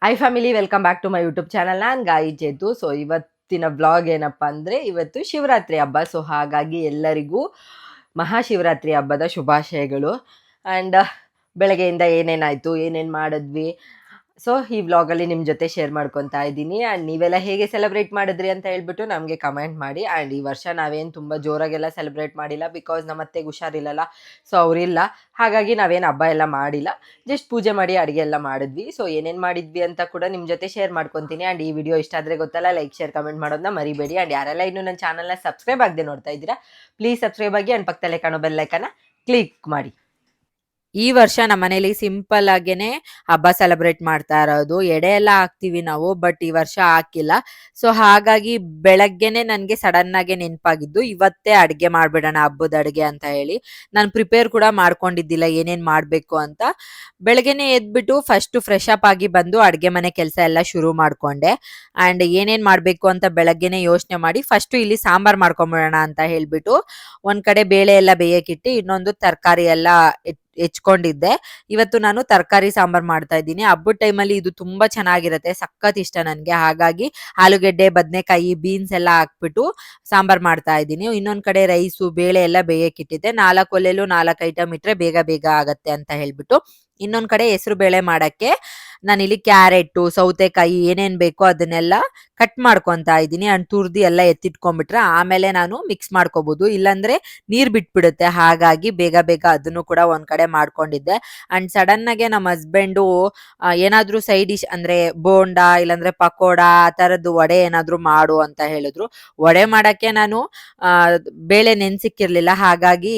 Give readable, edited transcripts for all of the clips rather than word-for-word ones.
Hi family, welcome back to my YouTube channel. ನಾನು Gayi Chethu. So ಇವತ್ತಿನ vlog ಏನಪ್ಪ ಅಂದರೆ, ಇವತ್ತು ಶಿವರಾತ್ರಿ ಹಬ್ಬ. ಸೊ ಹಾಗಾಗಿ ಎಲ್ಲರಿಗೂ ಮಹಾಶಿವರಾತ್ರಿ ಹಬ್ಬದ ಶುಭಾಶಯಗಳು. ಆ್ಯಂಡ್ ಬೆಳಗ್ಗೆಯಿಂದ ಏನೇನಾಯಿತು, ಏನೇನು ಮಾಡಿದ್ವಿ, ಸೊ ಈ ವ್ಲಾಗಲ್ಲಿ ನಿಮ್ಮ ಜೊತೆ ಶೇರ್ ಮಾಡ್ಕೊತಾ ಇದ್ದೀನಿ. ಆ್ಯಂಡ್ ನೀವೆಲ್ಲ ಹೇಗೆ ಸೆಲೆಬ್ರೇಟ್ ಮಾಡಿದ್ರಿ ಅಂತ ಹೇಳ್ಬಿಟ್ಟು ನಮಗೆ ಕಮೆಂಟ್ ಮಾಡಿ. ಆ್ಯಂಡ್ ಈ ವರ್ಷ ನಾವೇನು ತುಂಬ ಜೋರಾಗೆಲ್ಲ ಸೆಲೆಬ್ರೇಟ್ ಮಾಡಿಲ್ಲ, ಬಿಕಾಸ್ ನಮ್ಮ ಅತ್ತೆಗೆ ಹುಷಾರಿಲ್ಲಲ್ಲ, ಸೊ ಅವರಿಲ್ಲ. ಹಾಗಾಗಿ ನಾವೇನು ಹಬ್ಬ ಎಲ್ಲ ಮಾಡಿಲ್ಲ, ಜಸ್ಟ್ ಪೂಜೆ ಮಾಡಿ ಅಡುಗೆ ಎಲ್ಲ ಮಾಡಿದ್ವಿ. ಸೊ ಏನೇನು ಮಾಡಿದ್ವಿ ಅಂತ ಕೂಡ ನಿಮ್ಮ ಜೊತೆ ಶೇರ್ ಮಾಡ್ಕೊತೀನಿ. ಆ್ಯಂಡ್ ಈ ವಿಡಿಯೋ ಇಷ್ಟ ಆದರೆ ಗೊತ್ತಲ್ಲ, ಲೈಕ್ ಶೇರ್ ಕಮೆಂಟ್ ಮಾಡೋದನ್ನ ಮರಿಬೇಡಿ. ಆ್ಯಂಡ್ ಯಾರೆಲ್ಲ ಇನ್ನೂ ನನ್ನ ಚಾನಲ್ನ ಸಬ್ಸ್ಕ್ರೈಬ್ ಆಗದೆ ನೋಡ್ತಾ ಇದ್ದೀರಾ, ಪ್ಲೀಸ್ ಸಬ್ಸ್ಕ್ರೈಬ್ ಆಗಿ. ಆ್ಯಂಡ್ ಪಕ್ಕದಲ್ಲೇ ಕಾಣೋ ಬೆಲ್ಲೈಕನ್ನ ಕ್ಲಿಕ್ ಮಾಡಿ. ಈ ವರ್ಷ ನಮ್ಮ ಮನೇಲಿ ಸಿಂಪಲ್ ಆಗೇನೆ ಹಬ್ಬ ಸೆಲೆಬ್ರೇಟ್ ಮಾಡ್ತಾ ಇರೋದು. ಎಡೆ ಎಲ್ಲ ಹಾಕ್ತಿವಿ ನಾವು, ಬಟ್ ಈ ವರ್ಷ ಹಾಕಿಲ್ಲ. ಸೊ ಹಾಗಾಗಿ ಬೆಳಗ್ಗೆನೆ ನನಗೆ ಸಡನ್ ಆಗಿ ನೆನಪಾಗಿದ್ದು, ಇವತ್ತೇ ಅಡುಗೆ ಮಾಡ್ಬಿಡೋಣ ಹಬ್ಬದ ಅಡುಗೆ ಅಂತ ಹೇಳಿ. ನಾನು ಪ್ರಿಪೇರ್ ಕೂಡ ಮಾಡ್ಕೊಂಡಿದ್ದಿಲ್ಲ ಏನೇನು ಮಾಡಬೇಕು ಅಂತ. ಬೆಳಗ್ಗೆನೆ ಎದ್ಬಿಟ್ಟು ಫಸ್ಟ್ ಫ್ರೆಶ್ ಅಪ್ ಆಗಿ ಬಂದು ಅಡುಗೆ ಮನೆ ಕೆಲಸ ಎಲ್ಲ ಶುರು ಮಾಡ್ಕೊಂಡೆ. ಆ್ಯಂಡ್ ಏನೇನು ಮಾಡಬೇಕು ಅಂತ ಬೆಳಗ್ಗೆನೆ ಯೋಚನೆ ಮಾಡಿ ಫಸ್ಟು ಇಲ್ಲಿ ಸಾಂಬಾರು ಮಾಡ್ಕೊಂಬಿಡೋಣ ಅಂತ ಹೇಳ್ಬಿಟ್ಟು ಒಂದು ಕಡೆ ಬೇಳೆ ಎಲ್ಲ ಬೇಯಕ್ಕಿಟ್ಟು ಇನ್ನೊಂದು ತರಕಾರಿ ಎಲ್ಲ ಹೆಚ್ಕೊಂಡಿದ್ದೆ. ಇವತ್ತು ನಾನು ತರಕಾರಿ ಸಾಂಬಾರ್ ಮಾಡ್ತಾ ಇದ್ದೀನಿ. ಹಬ್ಬದ ಟೈಮಲ್ಲಿ ಇದು ತುಂಬಾ ಚೆನ್ನಾಗಿರುತ್ತೆ, ಸಖತ್ ಇಷ್ಟ ನನಗೆ. ಹಾಗಾಗಿ ಆಲೂಗೆಡ್ಡೆ, ಬದನೆಕಾಯಿ, ಬೀನ್ಸ್ ಎಲ್ಲ ಹಾಕ್ಬಿಟ್ಟು ಸಾಂಬಾರ್ ಮಾಡ್ತಾ ಇದ್ದೀನಿ. ಇನ್ನೊಂದ್ ಕಡೆ ರೈಸು, ಬೇಳೆ ಎಲ್ಲ ಬೇಯಕ್ಕಿಟ್ಟಿದ್ದೆ. 4 ಒಲೆಯಲ್ಲೂ 4 ಐಟಮ್ ಇಟ್ರೆ ಬೇಗ ಬೇಗ ಆಗತ್ತೆ ಅಂತ ಹೇಳ್ಬಿಟ್ಟು ಇನ್ನೊಂದ್ ಕಡೆ ಹೆಸರು ಬೇಳೆ ಮಾಡಕ್ಕೆ ನಾನಿಲ್ಲಿ ಕ್ಯಾರೆಟು, ಸೌತೆಕಾಯಿ ಏನೇನ್ ಬೇಕೋ ಅದನ್ನೆಲ್ಲ ಕಟ್ ಮಾಡ್ಕೊತಾ ಇದ್ದೀನಿ. ಅಂಡ್ ತುರ್ದಿ ಎಲ್ಲ ಎತ್ತಿಟ್ಕೊಂಡ್ಬಿಟ್ರೆ ಆಮೇಲೆ ನಾನು ಮಿಕ್ಸ್ ಮಾಡ್ಕೋಬಹುದು, ಇಲ್ಲಾಂದ್ರೆ ನೀರ್ ಬಿಟ್ಬಿಡುತ್ತೆ. ಹಾಗಾಗಿ ಬೇಗ ಬೇಗ ಅದನ್ನು ಕೂಡ ಒಂದ್ ಕಡೆ ಮಾಡ್ಕೊಂಡಿದ್ದೆ. ಅಂಡ್ ಸಡನ್ ಆಗಿ ನಮ್ಮ ಹಸ್ಬೆಂಡು ಏನಾದ್ರೂ ಸೈಡ್ ಡಿಶ್ ಅಂದ್ರೆ ಬೋಂಡಾ ಇಲ್ಲಾಂದ್ರೆ ಪಕೋಡ ಆ ತರದ್ದು ವಡೆ ಏನಾದ್ರೂ ಮಾಡು ಅಂತ ಹೇಳಿದ್ರು. ವಡೆ ಮಾಡಕ್ಕೆ ನಾನು ಬೇಳೆ ನೆನ್ಸಿಕ್ಕಿರ್ಲಿಲ್ಲ. ಹಾಗಾಗಿ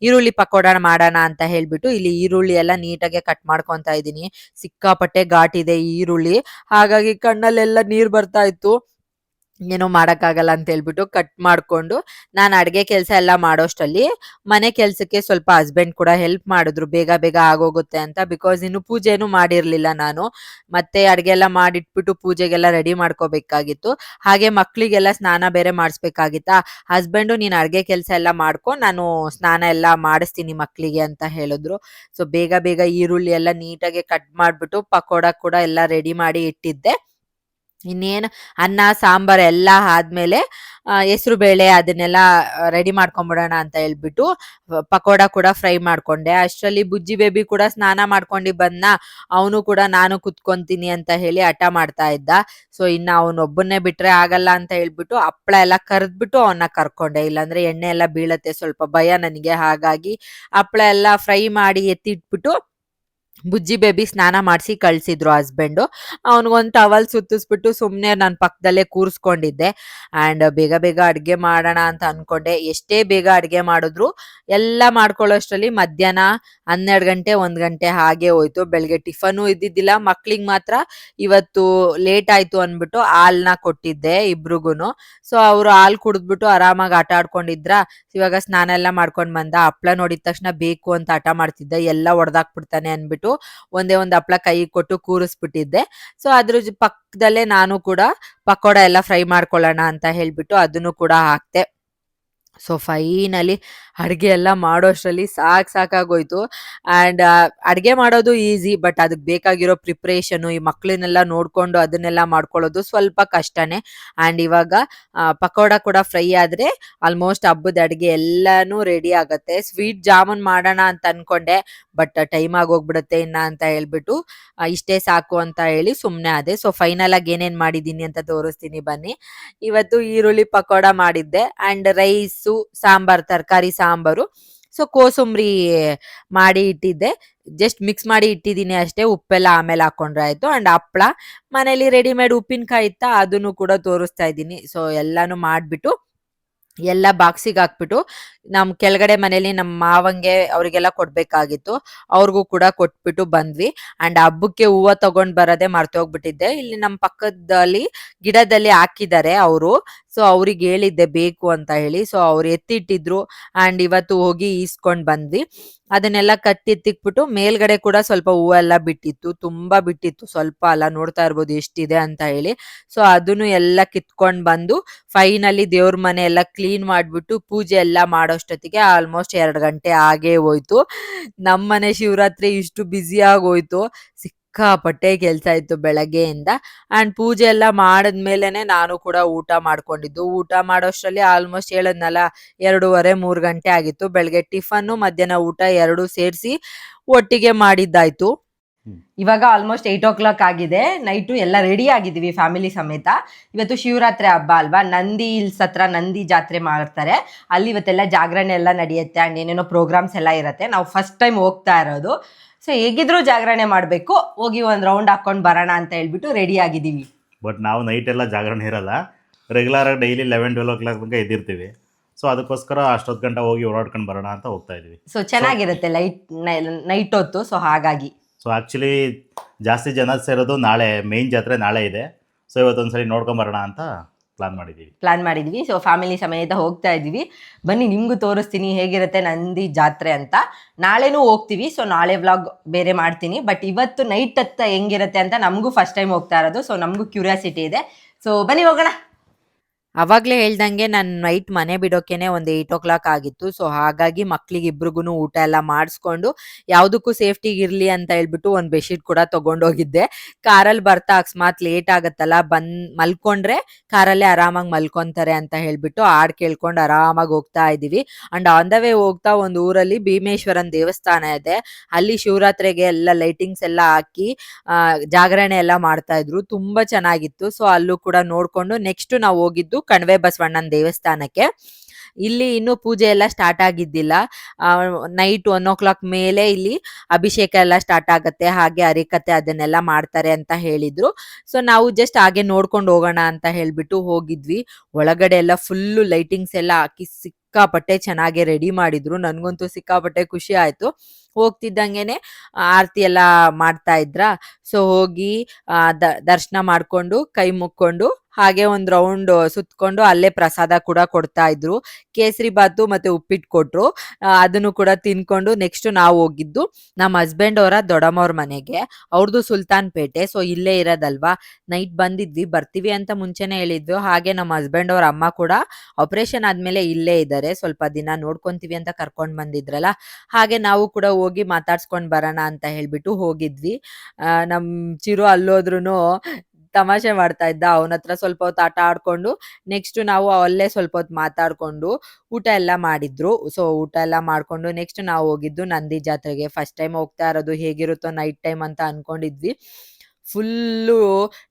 ಈರುಳ್ಳಿ ಪಕೋಡ ಮಾಡೋಣ ಅಂತ ಹೇಳ್ಬಿಟ್ಟು ಇಲ್ಲಿ ಈರುಳ್ಳಿ ಎಲ್ಲ ನೀಟಾಗಿ ಕಟ್ ಮಾಡ್ಕೊತಾ ಇದ್ದೀನಿ. ಸಿಕ್ಕಾಪಟ್ಟೆ ಘಾಟ್ ಇದೆ ಈ ಈರುಳ್ಳಿ, ಹಾಗಾಗಿ ಕಣ್ಣಲ್ಲೆಲ್ಲ ನೀರ್ ಬರ್ತಾ ಇತ್ತು. ಏನೋ ಮಾಡೋಕ್ಕಾಗಲ್ಲ ಅಂತ ಹೇಳ್ಬಿಟ್ಟು ಕಟ್ ಮಾಡಿಕೊಂಡು ನಾನು ಅಡುಗೆ ಕೆಲಸ ಎಲ್ಲ ಮಾಡೋಷ್ಟರಲ್ಲಿ ಮನೆ ಕೆಲಸಕ್ಕೆ ಸ್ವಲ್ಪ ಹಸ್ಬೆಂಡ್ ಕೂಡ ಹೆಲ್ಪ್ ಮಾಡಿದ್ರು, ಬೇಗ ಬೇಗ ಆಗೋಗುತ್ತೆ ಅಂತ. ಬಿಕಾಸ್ ಇನ್ನು ಪೂಜೆನೂ ಮಾಡಿರಲಿಲ್ಲ ನಾನು. ಮತ್ತೆ ಅಡುಗೆ ಎಲ್ಲ ಮಾಡಿಟ್ಬಿಟ್ಟು ಪೂಜೆಗೆಲ್ಲ ರೆಡಿ ಮಾಡ್ಕೋಬೇಕಾಗಿತ್ತು. ಹಾಗೆ ಮಕ್ಕಳಿಗೆಲ್ಲ ಸ್ನಾನ ಬೇರೆ ಮಾಡಿಸ್ಬೇಕಾಗಿತ್ತಾ. ಹಸ್ಬೆಂಡು ನೀನು ಅಡುಗೆ ಕೆಲಸ ಎಲ್ಲ ಮಾಡ್ಕೊ, ನಾನು ಸ್ನಾನ ಎಲ್ಲ ಮಾಡಿಸ್ತೀನಿ ಮಕ್ಕಳಿಗೆ ಅಂತ ಹೇಳಿದ್ರು. ಸೊ ಬೇಗ ಬೇಗ ಈರುಳ್ಳಿ ಎಲ್ಲ ನೀಟಾಗಿ ಕಟ್ ಮಾಡಿಬಿಟ್ಟು ಪಕೋಡ ಕೂಡ ಎಲ್ಲ ರೆಡಿ ಮಾಡಿ ಇಟ್ಟಿದ್ದೆ. ಇನ್ನೇನು ಅನ್ನ ಸಾಂಬಾರ್ ಎಲ್ಲ ಆದ್ಮೇಲೆ ಹೆಸರು ಬೇಳೆ ಅದನ್ನೆಲ್ಲ ರೆಡಿ ಮಾಡ್ಕೊಂಬಿಡೋಣ ಅಂತ ಹೇಳ್ಬಿಟ್ಟು ಪಕೋಡ ಕೂಡ ಫ್ರೈ ಮಾಡ್ಕೊಂಡೆ. ಅಷ್ಟರಲ್ಲಿ ಬುಜ್ಜಿ ಬೇಬಿ ಕೂಡ ಸ್ನಾನ ಮಾಡ್ಕೊಂಡು ಬಂದ. ಅವನು ಕೂಡ ನಾನು ಕುತ್ಕೊಂತೀನಿ ಅಂತ ಹೇಳಿ ಹಠ ಮಾಡ್ತಾ ಇದ್ದ. ಸೊ ಇನ್ನು ಅವನೊಬ್ಬನ್ನೇ ಬಿಟ್ರೆ ಆಗಲ್ಲ ಅಂತ ಹೇಳ್ಬಿಟ್ಟು ಹಪ್ಪಳ ಎಲ್ಲ ಕರೆದ್ಬಿಟ್ಟು ಅವನ್ನ ಕರ್ಕೊಂಡೆ, ಇಲ್ಲಾಂದ್ರೆ ಎಣ್ಣೆ ಎಲ್ಲ ಬೀಳತ್ತೆ, ಸ್ವಲ್ಪ ಭಯ ನನಗೆ. ಹಾಗಾಗಿ ಹಪ್ಪಳ ಎಲ್ಲ ಫ್ರೈ ಮಾಡಿ ಎತ್ತಿಟ್ಬಿಟ್ಟು ಬುಜ್ಜಿ ಬೇಬಿ ಸ್ನಾನ ಮಾಡಿಸಿ ಕಳ್ಸಿದ್ರು ಹಸ್ಬೆಂಡು. ಅವನಿಗೊಂದು ಟವಲ್ ಸುತ್ತಿಸ್ಬಿಟ್ಟು ಸುಮ್ಮನೆ ನಾನು ಪಕ್ಕದಲ್ಲೇ ಕೂರಿಸ್ಕೊಂಡಿದ್ದೆ. ಆ್ಯಂಡ್ ಬೇಗ ಬೇಗ ಅಡುಗೆ ಮಾಡೋಣ ಅಂತ ಅಂದ್ಕೊಂಡೆ. ಎಷ್ಟೇ ಬೇಗ ಅಡುಗೆ ಮಾಡಿದ್ರು ಎಲ್ಲ ಮಾಡ್ಕೊಳ್ಳೋಷ್ಟರಲ್ಲಿ ಮಧ್ಯಾಹ್ನ 12 ಗಂಟೆ 1 ಗಂಟೆ ಹಾಗೆ ಹೋಯ್ತು. ಬೆಳಗ್ಗೆ ಟಿಫನು ಇದ್ದಿದ್ದಿಲ್ಲ. ಮಕ್ಳಿಗೆ ಮಾತ್ರ ಇವತ್ತು ಲೇಟ್ ಆಯಿತು ಅಂದ್ಬಿಟ್ಟು ಹಾಲನ್ನ ಕೊಟ್ಟಿದ್ದೆ ಇಬ್ರಿಗೂ. ಸೊ ಅವರು ಹಾಲು ಕುಡಿದ್ಬಿಟ್ಟು ಆರಾಮಾಗಿ ಆಟ ಆಡ್ಕೊಂಡಿದ್ರ. ಇವಾಗ ಸ್ನಾನ ಎಲ್ಲ ಮಾಡ್ಕೊಂಡು ಬಂದ. ಹಪ್ಳ ನೋಡಿದ ತಕ್ಷಣ ಬೇಕು ಅಂತ ಹಠ ಮಾಡ್ತಿದ್ದ, ಎಲ್ಲ ಒಡೆದಾಕ್ಬಿಡ್ತಾನೆ ಅಂದ್ಬಿಟ್ಟು ಒಂದೇ ಒಂದು ಹಪ್ಳ ಕೈ ಕೊಟ್ಟು ಕೂರಿಸ್ಬಿಟ್ಟಿದ್ದೆ. ಸೊ ಅದ್ರ ಪಕ್ಕದಲ್ಲೇ ನಾನು ಕೂಡ ಪಕೋಡ ಎಲ್ಲ ಫ್ರೈ ಮಾಡ್ಕೊಳ್ಳೋಣ ಅಂತ ಹೇಳ್ಬಿಟ್ಟು ಅದನ್ನು ಕೂಡ ಹಾಕ್ತೆ. ಸೊ ಫೈನಲಿ ಅಡುಗೆ ಎಲ್ಲ ಮಾಡೋಷ್ಟರಲ್ಲಿ ಸಾಕಾಗೋಯ್ತು. ಆ್ಯಂಡ್ ಅಡುಗೆ ಮಾಡೋದು ಈಸಿ, ಬಟ್ ಅದಕ್ಕೆ ಬೇಕಾಗಿರೋ ಪ್ರಿಪ್ರೇಷನು, ಈ ಮಕ್ಕಳನ್ನೆಲ್ಲ ನೋಡಿಕೊಂಡು ಅದನ್ನೆಲ್ಲ ಮಾಡ್ಕೊಳ್ಳೋದು ಸ್ವಲ್ಪ ಕಷ್ಟನೇ. ಆ್ಯಂಡ್ ಇವಾಗ ಪಕೋಡ ಕೂಡ ಫ್ರೈ ಆದರೆ ಆಲ್ಮೋಸ್ಟ್ ಹಬ್ಬದ ಅಡುಗೆ ಎಲ್ಲನೂ ರೆಡಿ ಆಗುತ್ತೆ. ಸ್ವೀಟ್ ಜಾಮೂನ್ ಮಾಡೋಣ ಅಂತ ಅಂದ್ಕೊಂಡೆ, ಬಟ್ ಟೈಮ್ ಆಗೋಗ್ಬಿಡುತ್ತೆ ಇನ್ನು ಅಂತ ಹೇಳ್ಬಿಟ್ಟು ಇಷ್ಟೇ ಸಾಕು ಅಂತ ಹೇಳಿ ಸುಮ್ಮನೆ ಅದೇ. ಸೊ ಫೈನಲ್ ಆಗಿ ಏನೇನು ಮಾಡಿದ್ದೀನಿ ಅಂತ ತೋರಿಸ್ತೀನಿ ಬನ್ನಿ. ಇವತ್ತು ಈರುಳ್ಳಿ ಪಕೋಡ ಮಾಡಿದ್ದೆ. ಆ್ಯಂಡ್ ರೈಸು, ಸಾಂಬಾರ್, ತರಕಾರಿ ಸಾಂಬಾರು. ಸೊ ಕೋಸಂಬರಿ ಮಾಡಿ ಇಟ್ಟಿದ್ದೆ, ಜಸ್ಟ್ ಮಿಕ್ಸ್ ಮಾಡಿ ಇಟ್ಟಿದ್ದೀನಿ ಅಷ್ಟೇ. ಉಪ್ಪೆಲ್ಲ ಆಮೇಲೆ ಹಾಕೊಂಡ್ರೆ ಆಯಿತು. ಆ್ಯಂಡ್ ಹಪ್ಳ ಮನೇಲಿ ರೆಡಿಮೇಡ್ ಉಪ್ಪಿನಕಾಯಿ ಇತ್ತ, ಅದನ್ನು ಕೂಡ ತೋರಿಸ್ತಾ ಇದ್ದೀನಿ. ಸೊ ಎಲ್ಲನೂ ಮಾಡಿಬಿಟ್ಟು ಎಲ್ಲ ಬಾಕ್ಸಿಗೆ ಹಾಕ್ಬಿಟ್ಟು ನಮ್ಮ ಕೆಳಗಡೆ ಮನೇಲಿ ನಮ್ಮ ಮಾವಂಗೆ ಅವರಿಗೆಲ್ಲ ಕೊಡಬೇಕಾಗಿತ್ತು, ಅವ್ರಿಗೂ ಕೂಡ ಕೊಟ್ಬಿಟ್ಟು ಬಂದ್ವಿ. ಆ್ಯಂಡ್ ಹಬ್ಬಕ್ಕೆ ಹೂವು ತಗೊಂಡು ಬರೋದೇ ಮರ್ತೋಗ್ಬಿಟ್ಟಿದ್ದೆ. ಇಲ್ಲಿ ನಮ್ಮ ಪಕ್ಕದಲ್ಲಿ ಗಿಡದಲ್ಲಿ ಹಾಕಿದ್ದಾರೆ ಅವರು. ಸೊ ಅವ್ರಿಗೆ ಹೇಳಿದ್ದೆ ಬೇಕು ಅಂತ ಹೇಳಿ. ಸೊ ಅವ್ರು ಎತ್ತಿಟ್ಟಿದ್ರು. ಆ್ಯಂಡ್ ಇವತ್ತು ಹೋಗಿ ಈಸ್ಕೊಂಡು ಬಂದ್ವಿ. ಅದನ್ನೆಲ್ಲ ಕತ್ತಿಕ್ಬಿಟ್ಟು ಮೇಲ್ಗಡೆ ಕೂಡ ಸ್ವಲ್ಪ ಹೂವೆಲ್ಲ ಬಿಟ್ಟಿತ್ತು, ತುಂಬ ಬಿಟ್ಟಿತ್ತು, ಸ್ವಲ್ಪ ಅಲ್ಲ, ನೋಡ್ತಾ ಇರ್ಬೋದು ಎಷ್ಟಿದೆ ಅಂತ ಹೇಳಿ. ಸೊ ಅದನ್ನು ಎಲ್ಲ ಕಿತ್ಕೊಂಡು ಬಂದು ಫೈನಲಿ ದೇವ್ರ ಮನೆ ಎಲ್ಲ ಕ್ಲೀನ್ ಮಾಡಿಬಿಟ್ಟು ಪೂಜೆ ಎಲ್ಲ ಮಾಡೋಷ್ಟೊತ್ತಿಗೆ ಆಲ್ಮೋಸ್ಟ್ 2 ಗಂಟೆ ಆಗೇ ಹೋಯ್ತು. ನಮ್ಮನೆ ಶಿವರಾತ್ರಿ ಇಷ್ಟು ಬ್ಯುಸಿ ಆಗೋಯ್ತು. ಸಿಕ್ಕಾಪಟ್ಟೆ ಕೆಲಸ ಇತ್ತು ಬೆಳಗ್ಗೆಯಿಂದ. ಅಂಡ್ ಪೂಜೆ ಎಲ್ಲ ಮಾಡಿದ್ಮೇಲೆನೆ ನಾನು ಕೂಡ ಊಟ ಮಾಡ್ಕೊಂಡಿದ್ದು. ಊಟ ಮಾಡೋಷ್ಟರಲ್ಲಿ ಆಲ್ಮೋಸ್ಟ್ ಹೇಳದ್ನಲ್ಲ 2:30 3 ಗಂಟೆ ಆಗಿತ್ತು. ಬೆಳಗ್ಗೆ ಟಿಫನ್ನು ಮಧ್ಯಾಹ್ನ ಊಟ 2 ಸೇರಿಸಿ ಒಟ್ಟಿಗೆ ಮಾಡಿದ್ದಾಯ್ತು. ಇವಾಗ ಆಲ್ಮೋಸ್ಟ್ 8 o'clock ಆಗಿದೆ. ನೈಟು ಎಲ್ಲ ರೆಡಿ ಆಗಿದ್ದೀವಿ ಫ್ಯಾಮಿಲಿ ಸಮೇತ. ಇವತ್ತು ಶಿವರಾತ್ರಿ ಹಬ್ಬ ಅಲ್ವಾ, ನಂದಿ ಹಿಲ್ಸ್ ಹತ್ರ ನಂದಿ ಜಾತ್ರೆ ಮಾಡ್ತಾರೆ. ಅಲ್ಲಿ ಇವತ್ತೆಲ್ಲ ಜಾಗರಣೆ ಎಲ್ಲ ನಡೆಯುತ್ತೆ ಆ್ಯಂಡ್ ಏನೇನೋ ಪ್ರೋಗ್ರಾಮ್ಸ್ ಎಲ್ಲ ಇರುತ್ತೆ. ನಾವು ಫಸ್ಟ್ ಟೈಮ್ ಹೋಗ್ತಾ ಇರೋದು. ಸೊ ಹೇಗಿದ್ರು ಜಾಗರಣೆ ಮಾಡಬೇಕು, ಹೋಗಿ ಒಂದು ರೌಂಡ್ ಹಾಕೊಂಡು ಬರೋಣ ಅಂತ ಹೇಳ್ಬಿಟ್ಟು ರೆಡಿ ಆಗಿದ್ದೀವಿ. ಬಟ್ ನಾವು ನೈಟ್ ಎಲ್ಲ ಜಾಗರಣೆ ಇರಲ್ಲ, ರೆಗ್ಯುಲರಾಗಿ ಡೈಲಿ 11-12 ತನಕ ಎದ್ದಿರ್ತೀವಿ. ಸೊ ಅದಕ್ಕೋಸ್ಕರ ಅಷ್ಟೊತ್ತು ಗಂಟೆ ಹೋಗಿ ಓಡಾಡ್ಕೊಂಡು ಬರೋಣ ಅಂತ ಹೋಗ್ತಾ ಇದ್ವಿ. ಸೊ ಚೆನ್ನಾಗಿರುತ್ತೆ ನೈಟ್ ಹೊತ್ತು. ಸೊ ಹಾಗಾಗಿ ಸೊ ಆ್ಯಕ್ಚುಲಿ ಜಾಸ್ತಿ ಜನ ಸೇರೋದು ನಾಳೆ, ಮೇಯ್ನ್ ಜಾತ್ರೆ ನಾಳೆ ಇದೆ. ಸೊ ಇವತ್ತೊಂದ್ಸರಿ ನೋಡ್ಕೊಂಬರೋಣ ಅಂತ ಪ್ಲಾನ್ ಮಾಡಿದ್ವಿ. ಸೊ ಫ್ಯಾಮಿಲಿ ಸಮೇತ ಹೋಗ್ತಾ ಇದ್ದೀವಿ. ಬನ್ನಿ ನಿಮಗೂ ತೋರಿಸ್ತೀನಿ ಹೇಗಿರುತ್ತೆ ನಂದಿ ಜಾತ್ರೆ ಅಂತ. ನಾಳೆನೂ ಹೋಗ್ತೀವಿ. ಸೊ ನಾಳೆ ವ್ಲಾಗ್ ಬೇರೆ ಮಾಡ್ತೀನಿ. ಬಟ್ ಇವತ್ತು ನೈಟ್ ಹತ್ತ ಹೆಂಗಿರುತ್ತೆ ಅಂತ ನಮಗೂ ಫಸ್ಟ್ ಟೈಮ್ ಹೋಗ್ತಾ ಇರೋದು. ಸೊ ನಮಗೂ ಕ್ಯೂರಿಯಾಸಿಟಿ ಇದೆ. ಸೊ ಬನ್ನಿ ಹೋಗೋಣ. ಅವಾಗಲೇ ಹೇಳ್ದಂಗೆ ನಾನು ನೈಟ್ ಮನೆ ಬಿಡೋಕೆನೆ ಒಂದು 8 o'clock ಆಗಿತ್ತು. ಸೊ ಹಾಗಾಗಿ ಮಕ್ಳಿಗೆ ಇಬ್ರಿಗೂ ಊಟ ಎಲ್ಲ ಮಾಡಿಸ್ಕೊಂಡು ಯಾವುದಕ್ಕೂ ಸೇಫ್ಟಿಗೆ ಇರಲಿ ಅಂತ ಹೇಳ್ಬಿಟ್ಟು ಒಂದು ಬೆಡ್ಶೀಟ್ ಕೂಡ ತೊಗೊಂಡೋಗಿದ್ದೆ. ಕಾರಲ್ಲಿ ಬರ್ತಾ ಅಕಸ್ಮಾತ್ ಲೇಟ್ ಆಗುತ್ತಲ್ಲ, ಮಲ್ಕೊಂಡ್ರೆ ಕಾರಲ್ಲೇ ಆರಾಮಾಗಿ ಮಲ್ಕೊತಾರೆ ಅಂತ ಹೇಳ್ಬಿಟ್ಟು ಹಾಡು ಕೇಳ್ಕೊಂಡು ಆರಾಮಾಗಿ ಹೋಗ್ತಾ ಇದ್ದೀವಿ. ಅಂಡ್ ಆನ್ ದ ವೇ ಹೋಗ್ತಾ ಒಂದು ಊರಲ್ಲಿ ಭೀಮೇಶ್ವರನ್ ದೇವಸ್ಥಾನ ಇದೆ. ಅಲ್ಲಿ ಶಿವರಾತ್ರಿಗೆ ಎಲ್ಲ ಲೈಟಿಂಗ್ಸ್ ಎಲ್ಲ ಹಾಕಿ ಜಾಗರಣೆ ಎಲ್ಲ ಮಾಡ್ತಾ ಇದ್ರು. ತುಂಬಾ ಚೆನ್ನಾಗಿತ್ತು. ಸೊ ಅಲ್ಲೂ ಕೂಡ ನೋಡ್ಕೊಂಡು ನೆಕ್ಸ್ಟ್ ನಾವು ಹೋಗಿದ್ದು ಕಣಿವೆ ಬಸವಣ್ಣನ ದೇವಸ್ಥಾನಕ್ಕೆ. ಇಲ್ಲಿ ಇನ್ನು ಪೂಜೆ ಎಲ್ಲ ಸ್ಟಾರ್ಟ್ ಆಗಿದ್ದಿಲ್ಲ. ನೈಟ್ 1 o'clock ಮೇಲೆ ಇಲ್ಲಿ ಅಭಿಷೇಕ ಎಲ್ಲ ಸ್ಟಾರ್ಟ್ ಆಗತ್ತೆ, ಹಾಗೆ ಹರಿಕತೆ ಅದನ್ನೆಲ್ಲ ಮಾಡ್ತಾರೆ ಅಂತ ಹೇಳಿದ್ರು. ಸೊ ನಾವು ಜಸ್ಟ್ ಹಾಗೆ ನೋಡ್ಕೊಂಡು ಹೋಗೋಣ ಅಂತ ಹೇಳ್ಬಿಟ್ಟು ಹೋಗಿದ್ವಿ. ಒಳಗಡೆ ಎಲ್ಲ ಫುಲ್ಲು ಲೈಟಿಂಗ್ಸ್ ಎಲ್ಲ ಹಾಕಿ ಸಿಕ್ಕಾಪಟ್ಟೆ ಚೆನ್ನಾಗಿ ರೆಡಿ ಮಾಡಿದ್ರು. ನನ್ಗಂತೂ ಸಿಕ್ಕಾಪಟ್ಟೆ ಖುಷಿ ಆಯ್ತು. ಹೋಗ್ತಿದ್ದಂಗೆನೆ ಆರತಿ ಎಲ್ಲ ಮಾಡ್ತಾ ಇದ್ರ. ಸೊ ಹೋಗಿ ದರ್ಶನ ಮಾಡ್ಕೊಂಡು ಕೈ ಮುಕ್ಕೊಂಡು ಹಾಗೆ ಒಂದ್ ರೌಂಡ್ ಸುತ್ಕೊಂಡು ಅಲ್ಲೇ ಪ್ರಸಾದ ಕೂಡ ಕೊಡ್ತಾ ಇದ್ರು. ಕೇಸರಿ ಬಾತು ಮತ್ತೆ ಉಪ್ಪಿಟ್ಟು ಕೊಟ್ರು. ಅದನ್ನು ಕೂಡ ತಿನ್ಕೊಂಡು ನೆಕ್ಸ್ಟ್ ನಾವು ಹೋಗಿದ್ದು ನಮ್ಮ ಹಸ್ಬೆಂಡ್ ಅವರ ದೊಡ್ಡಮ್ಮವ್ರ ಮನೆಗೆ. ಅವ್ರದ್ದು ಸುಲ್ತಾನ್ಪೇಟೆ. ಸೊ ಇಲ್ಲೇ ಇರೋದಲ್ವಾ, ನೈಟ್ ಬಂದಿದ್ವಿ, ಬರ್ತೀವಿ ಅಂತ ಮುಂಚೆನೆ ಹೇಳಿದ್ವಿ. ಹಾಗೆ ನಮ್ಮ ಹಸ್ಬೆಂಡ್ ಅವ್ರ ಅಮ್ಮ ಕೂಡ ಆಪರೇಷನ್ ಆದ್ಮೇಲೆ ಇಲ್ಲೇ ಇದ್ದಾರೆ, ಸ್ವಲ್ಪ ದಿನ ನೋಡ್ಕೊಂತೀವಿ ಅಂತ ಕರ್ಕೊಂಡ್ ಬಂದಿದ್ರಲ್ಲ. ಹಾಗೆ ನಾವು ಕೂಡ ಹೋಗಿ ಮಾತಾಡ್ಸ್ಕೊಂಡ್ ಬರೋಣ ಅಂತ ಹೇಳ್ಬಿಟ್ಟು ಹೋಗಿದ್ವಿ. ನಮ್ ಚಿರು ಅಲ್ಲೋದ್ರುನು ತಮಾಷೆ ಮಾಡ್ತಾ ಇದ್ದ. ಅವನ ಹತ್ರ ಸ್ವಲ್ಪ ಹೊತ್ತು ಆಟ ಆಡ್ಕೊಂಡು ನೆಕ್ಸ್ಟ್ ನಾವು ಅಲ್ಲೇ ಸ್ವಲ್ಪ ಹೊತ್ತು ಮಾತಾಡ್ಕೊಂಡು ಊಟ ಎಲ್ಲ ಮಾಡಿದ್ರು. ಸೊ ಊಟ ಎಲ್ಲ ಮಾಡ್ಕೊಂಡು ನೆಕ್ಸ್ಟ್ ನಾವು ಹೋಗಿದ್ದು ನಂದಿ ಜಾತ್ರೆಗೆ. ಫಸ್ಟ್ ಟೈಮ್ ಹೋಗ್ತಾ ಇರೋದು, ಹೇಗಿರುತ್ತೋ ನೈಟ್ ಟೈಮ್ ಅಂತ ಅನ್ಕೊಂಡಿದ್ವಿ. ಫುಲ್ಲು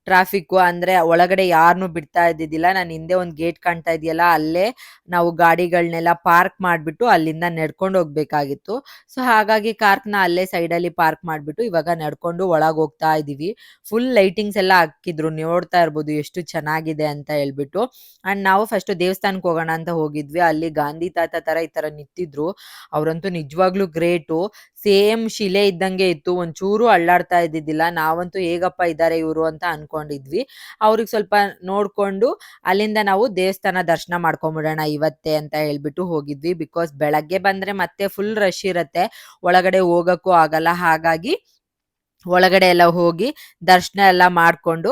ಟ್ರಾಫಿಕ್ಕು, ಅಂದ್ರೆ ಒಳಗಡೆ ಯಾರನ್ನೂ ಬಿಡ್ತಾ ಇದ್ದಿದ್ದಿಲ್ಲ. ನಾನು ಹಿಂದೆ ಒಂದು ಗೇಟ್ ಕಾಣ್ತಾ ಇದೆಯಲ್ಲ, ಅಲ್ಲೇ ನಾವು ಗಾಡಿಗಳನ್ನೆಲ್ಲ ಪಾರ್ಕ್ ಮಾಡಿಬಿಟ್ಟು ಅಲ್ಲಿಂದ ನಡ್ಕೊಂಡು ಹೋಗ್ಬೇಕಾಗಿತ್ತು. ಸೊ ಹಾಗಾಗಿ ಕಾರ್ನ ಅಲ್ಲೇ ಸೈಡಲ್ಲಿ ಪಾರ್ಕ್ ಮಾಡಿಬಿಟ್ಟು ಇವಾಗ ನಡ್ಕೊಂಡು ಒಳಗೆ ಹೋಗ್ತಾ ಇದ್ದೀವಿ. ಫುಲ್ ಲೈಟಿಂಗ್ಸ್ ಎಲ್ಲ ಹಾಕಿದ್ರು, ನೋಡ್ತಾ ಇರ್ಬೋದು ಎಷ್ಟು ಚೆನ್ನಾಗಿದೆ ಅಂತ ಹೇಳ್ಬಿಟ್ಟು. ಅಂಡ್ ನಾವು ಫಸ್ಟ್ ದೇವಸ್ಥಾನಕ್ಕೆ ಹೋಗೋಣ ಅಂತ ಹೋಗಿದ್ವಿ. ಅಲ್ಲಿ ಗಾಂಧಿ ತಾತ ತರ ಈ ತರ ನಿಂತಿದ್ರು. ಅವರಂತೂ ನಿಜವಾಗ್ಲೂ ಗ್ರೇಟು. ಸೇಮ್ ಶಿಲೆ ಇದ್ದಂಗೆ ಇತ್ತು, ಒಂಚೂರು ಅಳ್ಳಾಡ್ತಾ ಇದ್ದಿದ್ದಿಲ್ಲ. ನಾವಂತೂ ಹೇಗಪ್ಪ ಇದ್ದಾರೆ ಇವರು ಅಂತ ಅನ್ಕೊಂಡಿದ್ವಿ. ಅವ್ರಿಗೆ ಸ್ವಲ್ಪ ನೋಡ್ಕೊಂಡು ಅಲ್ಲಿಂದ ನಾವು ದೇವಸ್ಥಾನ ದರ್ಶನ ಮಾಡ್ಕೊಂಬಿಡೋಣ ಇವತ್ತೇ ಅಂತ ಹೇಳ್ಬಿಟ್ಟು ಹೋಗಿದ್ವಿ. ಬಿಕಾಸ್ ಬೆಳಗ್ಗೆ ಬಂದ್ರೆ ಮತ್ತೆ ಫುಲ್ ರಶ್ ಇರತ್ತೆ, ಒಳಗಡೆ ಹೋಗಕ್ಕೂ ಆಗಲ್ಲ. ಹಾಗಾಗಿ ಒಳಗಡೆ ಎಲ್ಲ ಹೋಗಿ ದರ್ಶನ ಎಲ್ಲ ಮಾಡ್ಕೊಂಡು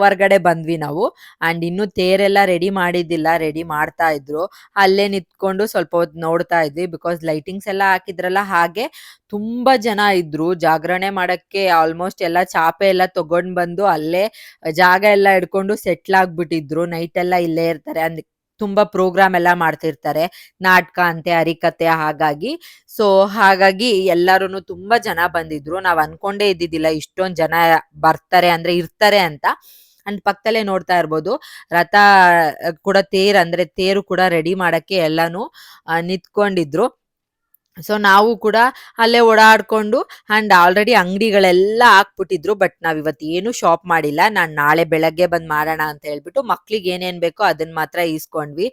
ಹೊರ್ಗಡೆ ಬಂದ್ವಿ ನಾವು. ಅಂಡ್ ಇನ್ನು ತೇರೆಲ್ಲ ರೆಡಿ ಮಾಡಿದ್ದಿಲ್ಲ, ರೆಡಿ ಮಾಡ್ತಾ ಇದ್ರು. ಅಲ್ಲೇ ನಿಂತ್ಕೊಂಡು ಸ್ವಲ್ಪ ಹೊತ್ತು ನೋಡ್ತಾ ಇದ್ವಿ. ಬಿಕಾಸ್ ಲೈಟಿಂಗ್ಸ್ ಎಲ್ಲ ಹಾಕಿದ್ರಲ್ಲ, ಹಾಗೆ ತುಂಬಾ ಜನ ಇದ್ರು ಜಾಗರಣೆ ಮಾಡಕ್ಕೆ. ಆಲ್ಮೋಸ್ಟ್ ಎಲ್ಲ ಚಾಪೆ ಎಲ್ಲ ತಗೊಂಡ್ ಬಂದು ಅಲ್ಲೇ ಜಾಗ ಎಲ್ಲ ಹಿಡ್ಕೊಂಡು ಸೆಟ್ಲ್ ಆಗ್ಬಿಟ್ಟಿದ್ರು. ನೈಟ್ ಎಲ್ಲ ಇಲ್ಲೇ ಇರ್ತಾರೆ, ತುಂಬಾ ಪ್ರೋಗ್ರಾಮ್ ಎಲ್ಲ ಮಾಡ್ತಿರ್ತಾರೆ, ನಾಟಕ ಅಂತೆ, ಹರಿಕತೆ. ಹಾಗಾಗಿ ಎಲ್ಲಾರು ತುಂಬಾ ಜನ ಬಂದಿದ್ರು. ನಾವ್ ಅನ್ಕೊಂಡೇ ಇದ್ದಿದ್ದಿಲ್ಲ ಇಷ್ಟೊಂದ್ ಜನ ಬರ್ತಾರೆ ಅಂದ್ರೆ ಇರ್ತಾರೆ ಅಂತ. ಅಂಡ್ ಪಕ್ಕದಲ್ಲೇ ನೋಡ್ತಾ ಇರ್ಬೋದು ರಥ ಕೂಡ, ತೇರು ಕೂಡ ರೆಡಿ ಮಾಡಕ್ಕೆ ಎಲ್ಲಾನು ನಿಂತ್ಕೊಂಡಿದ್ರು. ಸೊ ನಾವು ಕೂಡ ಅಲ್ಲೇ ಓಡಾಡ್ಕೊಂಡು ಅಂಡ್ ಆಲ್ರೆಡಿ ಅಂಗಡಿಗಳೆಲ್ಲ ಹಾಕ್ಬಿಟ್ಟಿದ್ರು. ಬಟ್ ನಾವ್ ಇವತ್ತು ಏನು ಶಾಪ್ ಮಾಡಿಲ್ಲ, ನಾನ್ ನಾಳೆ ಬೆಳಗ್ಗೆ ಬಂದ್ ಮಾಡೋಣ ಅಂತ ಹೇಳ್ಬಿಟ್ಟು ಮಕ್ಳಿಗೆ ಏನೇನ್ ಬೇಕೋ ಅದನ್ನ ಮಾತ್ರ ಈಸ್ಕೊಂಡ್ವಿ.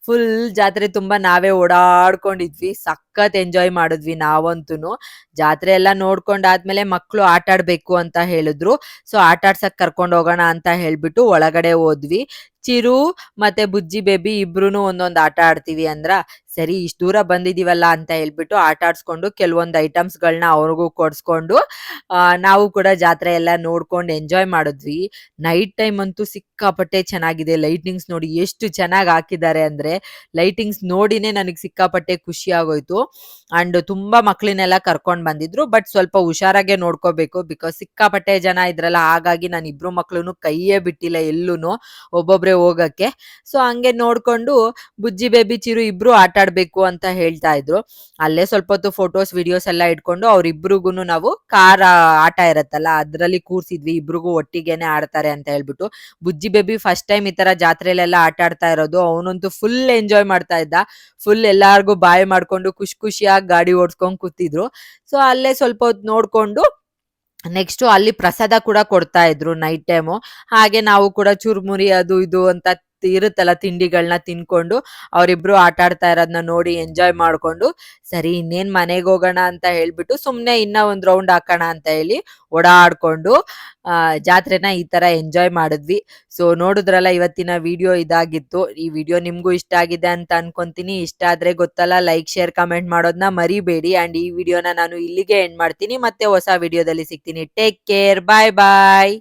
ಫುಲ್ ಜಾತ್ರೆ ತುಂಬಾ ನಾವೇ ಓಡಾಡ್ಕೊಂಡಿದ್ವಿ, ಸಖತ್ ಎಂಜಾಯ್ ಮಾಡಿದ್ವಿ ನಾವಂತೂ. ಜಾತ್ರೆ ಎಲ್ಲ ನೋಡ್ಕೊಂಡಾದ್ಮೇಲೆ ಮಕ್ಳು ಆಟ ಆಡ್ಬೇಕು ಅಂತ ಹೇಳಿದ್ರು. ಸೊ ಆಟ ಆಡ್ಸಕ್ ಕರ್ಕೊಂಡ್ ಹೋಗೋಣ ಅಂತ ಹೇಳ್ಬಿಟ್ಟು ಒಳಗಡೆ ಹೋದ್ವಿ. ಚಿರು ಮತ್ತೆ ಬುಜ್ಜಿ ಬೇಬಿ ಇಬ್ರುನು ಒಂದೊಂದ್ ಆಟ ಆಡ್ತೀವಿ ಅಂದ್ರ, ಸರಿ ಇಷ್ಟ ದೂರ ಬಂದಿದೀವಲ್ಲ ಅಂತ ಹೇಳ್ಬಿಟ್ಟು ಆಟ ಆಡ್ಸ್ಕೊಂಡು ಕೆಲವೊಂದು ಐಟಮ್ಸ್ ಗಳನ್ನ ಅವ್ರಿಗೂ ಕೊಡ್ಸ್ಕೊಂಡು ನಾವು ಕೂಡ ಜಾತ್ರೆ ಎಲ್ಲ ನೋಡ್ಕೊಂಡು ಎಂಜಾಯ್ ಮಾಡಿದ್ವಿ. ನೈಟ್ ಟೈಮ್ ಅಂತೂ ಸಿಕ್ಕಾಪಟ್ಟೆ ಚೆನ್ನಾಗಿದೆ. ಲೈಟಿಂಗ್ಸ್ ನೋಡಿ ಎಷ್ಟು ಚೆನ್ನಾಗಿ ಹಾಕಿದ್ದಾರೆ ಅಂದ್ರೆ ಮಾಡಿದ್ದಾರೆ. ಲೈಟಿಂಗ್ಸ್ ನೋಡಿನೇ ನನಗೆ ಸಿಕ್ಕಾಪಟ್ಟೆ ಖುಷಿ ಆಗೋಯ್ತು. ಅಂಡ್ ತುಂಬಾ ಮಕ್ಳನ್ನೆಲ್ಲ ಕರ್ಕೊಂಡ್ ಬಂದಿದ್ರು. ಬಟ್ ಸ್ವಲ್ಪ ಹುಷಾರಾಗೆ ನೋಡ್ಕೋಬೇಕು, ಬಿಕಾಸ್ ಸಿಕ್ಕಾಪಟ್ಟೆ ಜನ ಇದ್ರಲ್ಲ. ಹಾಗಾಗಿ ನಾನು ಇಬ್ರು ಮಕ್ಳುನು ಕೈಯೇ ಬಿಟ್ಟಿಲ್ಲ ಎಲ್ಲೂನು, ಒಬ್ಬೊಬ್ರೆ ಹೋಗಕ್ಕೆ. ಸೊ ಹಂಗೆ ನೋಡ್ಕೊಂಡು ಬುಜ್ಜಿ ಬೇಬಿ ಚಿರು ಇಬ್ರು ಆಟ ಆಡ್ಬೇಕು ಅಂತ ಹೇಳ್ತಾ ಇದ್ರು. ಅಲ್ಲೇ ಸ್ವಲ್ಪ ಹೊತ್ತು ಫೋಟೋಸ್ ವಿಡಿಯೋಸ್ ಎಲ್ಲ ಇಟ್ಕೊಂಡು ಅವ್ರಿಬ್ರಿಗೂನು ನಾವು ಕಾರ್ ಆಟ ಇರತ್ತಲ್ಲ ಅದ್ರಲ್ಲಿ ಕೂರ್ಸಿದ್ವಿ, ಇಬ್ರಿಗೂ ಒಟ್ಟಿಗೆನೆ ಆಡ್ತಾರೆ ಅಂತ ಹೇಳ್ಬಿಟ್ಟು. ಬುಜ್ಜಿ ಬೇಬಿ ಫಸ್ಟ್ ಟೈಮ್ ಈ ತರ ಜಾತ್ರೆಲೆಲ್ಲ ಆಟ ಆಡ್ತಾ ಇರೋದು. ಅವನಂತೂ ಫುಲ್ ಎಂಜಾಯ್ ಮಾಡ್ತಾ ಇದ್ದ. ಫುಲ್ ಎಲ್ಲಾರ್ಗು ಬಾಯ್ ಮಾಡ್ಕೊಂಡು ಖುಷಿಯಾಗಿ ಗಾಡಿ ಓಡಿಸ್ಕೊಂಡ್ ಕೂತಿದ್ರು. ಸೊ ಅಲ್ಲೇ ಸ್ವಲ್ಪ ಹೊತ್ತು ನೋಡ್ಕೊಂಡು ನೆಕ್ಸ್ಟ್ ಅಲ್ಲಿ ಪ್ರಸಾದ ಕೂಡ ಕೊಡ್ತಾ ಇದ್ರು ನೈಟ್ ಟೈಮು. ಹಾಗೆ ನಾವು ಕೂಡ ಚುರ್ಮುರಿ ಅದು ಇದು ಅಂತ ಇರುತ್ತಲ್ಲ ತಿಂಡಿಗಳನ್ನ ತಿನ್ಕೊಂಡು ಅವರಿಬ್ರು ಆಟ ಆಡ್ತಾ ಇರೋದನ್ನ ನೋಡಿ ಎಂಜಾಯ್ ಮಾಡ್ಕೊಂಡು, ಸರಿ ಇನ್ನೇನ್ ಮನೆಗೆ ಹೋಗೋಣ ಅಂತ ಹೇಳ್ಬಿಟ್ಟು ಸುಮ್ನೆ ಇನ್ನ ಒಂದ್ ರೌಂಡ್ ಹಾಕೋಣ ಅಂತ ಹೇಳಿ ಓಡಾಡ್ಕೊಂಡು ಜಾತ್ರೆನ ಈ ತರ ಎಂಜಾಯ್ ಮಾಡಿದ್ವಿ. ಸೊ ನೋಡಿದ್ರಲ್ಲ ಇವತ್ತಿನ ವಿಡಿಯೋ ಇದಾಗಿತ್ತು. ಈ ವಿಡಿಯೋ ನಿಮ್ಗೂ ಇಷ್ಟ ಆಗಿದೆ ಅಂತ ಅನ್ಕೊಂತೀನಿ. ಇಷ್ಟ ಆದ್ರೆ ಗೊತ್ತಲ್ಲ, ಲೈಕ್ ಶೇರ್ ಕಮೆಂಟ್ ಮಾಡೋದನ್ನ ಮರಿಬೇಡಿ. ಅಂಡ್ ಈ ವಿಡಿಯೋನ ನಾನು ಇಲ್ಲಿಗೆ ಎಂಡ್ ಮಾಡ್ತೀನಿ. ಮತ್ತೆ ಹೊಸ ವಿಡಿಯೋದಲ್ಲಿ ಸಿಗ್ತೀನಿ. ಟೇಕ್ ಕೇರ್, ಬಾಯ್ ಬಾಯ್.